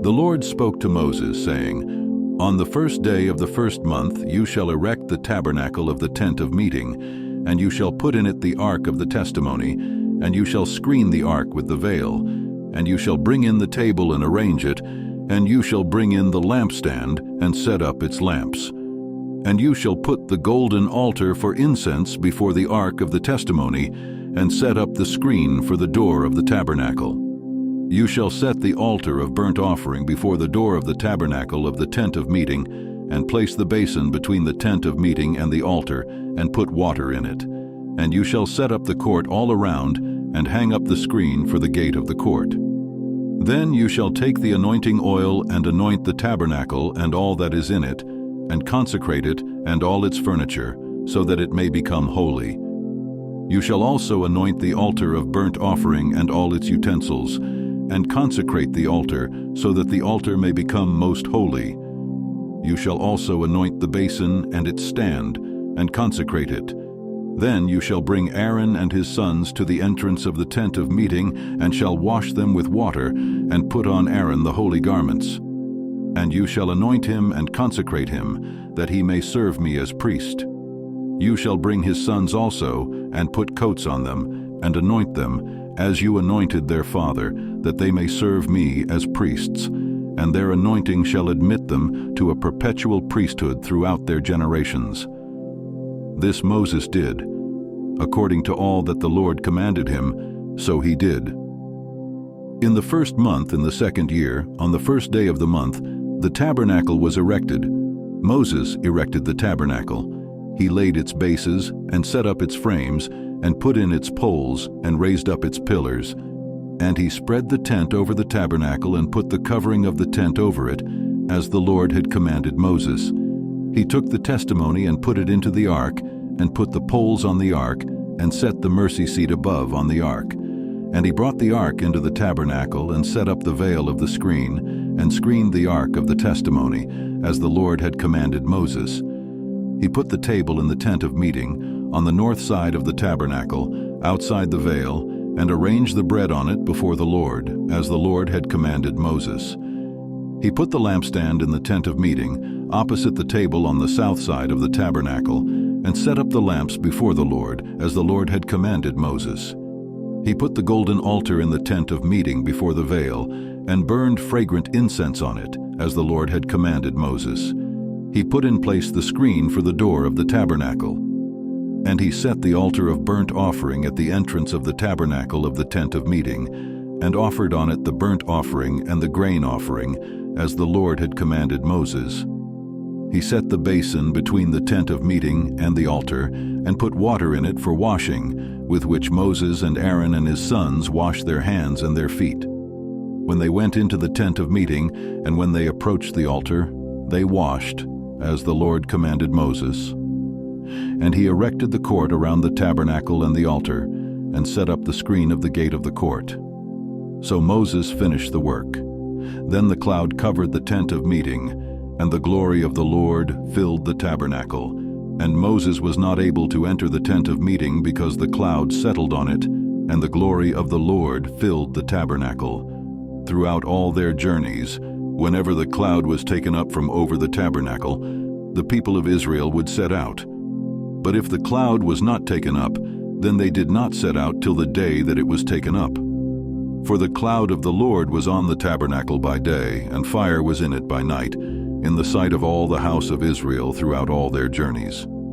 The Lord spoke to Moses, saying, "On the first day of the first month you shall erect the tabernacle of the tent of meeting, and you shall put in it the ark of the testimony, and you shall screen the ark with the veil, and you shall bring in the table and arrange it, and you shall bring in the lampstand and set up its lamps. And you shall put the golden altar for incense before the ark of the testimony, and set up the screen for the door of the tabernacle. You shall set the altar of burnt offering before the door of the tabernacle of the tent of meeting, and place the basin between the tent of meeting and the altar, and put water in it. And you shall set up the court all around, and hang up the screen for the gate of the court. Then you shall take the anointing oil and anoint the tabernacle and all that is in it, and consecrate it and all its furniture, so that it may become holy. You shall also anoint the altar of burnt offering and all its utensils, and consecrate the altar, so that the altar may become most holy. You shall also anoint the basin and its stand, and consecrate it. Then you shall bring Aaron and his sons to the entrance of the tent of meeting, and shall wash them with water, and put on Aaron the holy garments. And you shall anoint him and consecrate him, that he may serve me as priest. You shall bring his sons also, and put coats on them, and anoint them, as you anointed their father, that they may serve me as priests. And their anointing shall admit them to a perpetual priesthood throughout their generations. This Moses did. According to all that the Lord commanded him, so he did. In the first month in the second year, on the first day of the month, the tabernacle was erected. Moses erected the tabernacle. He laid its bases and set up its frames, and put in its poles and raised up its pillars. And he spread the tent over the tabernacle and put the covering of the tent over it, as the Lord had commanded Moses. He took the testimony and put it into the ark, and put the poles on the ark, and set the mercy seat above on the ark. And he brought the ark into the tabernacle, and set up the veil of the screen, and screened the ark of the testimony, as the Lord had commanded Moses. He put the table in the tent of meeting, on the north side of the tabernacle, outside the veil, and arranged the bread on it before the Lord, as the Lord had commanded Moses. He put the lampstand in the tent of meeting, opposite the table on the south side of the tabernacle, and set up the lamps before the Lord, as the Lord had commanded Moses. He put the golden altar in the tent of meeting before the veil, and burned fragrant incense on it, as the Lord had commanded Moses. He put in place the screen for the door of the tabernacle. And he set the altar of burnt offering at the entrance of the tabernacle of the tent of meeting, and offered on it the burnt offering and the grain offering, as the Lord had commanded Moses. He set the basin between the tent of meeting and the altar, and put water in it for washing, with which Moses and Aaron and his sons washed their hands and their feet. When they went into the tent of meeting, and when they approached the altar, they washed, as the Lord commanded Moses. And he erected the court around the tabernacle and the altar, and set up the screen of the gate of the court. So Moses finished the work. Then the cloud covered the tent of meeting, and the glory of the Lord filled the tabernacle. And Moses was not able to enter the tent of meeting because the cloud settled on it, and the glory of the Lord filled the tabernacle. Throughout all their journeys, whenever the cloud was taken up from over the tabernacle, the people of Israel would set out. But if the cloud was not taken up, then they did not set out till the day that it was taken up. For the cloud of the Lord was on the tabernacle by day, and fire was in it by night, in the sight of all the house of Israel throughout all their journeys.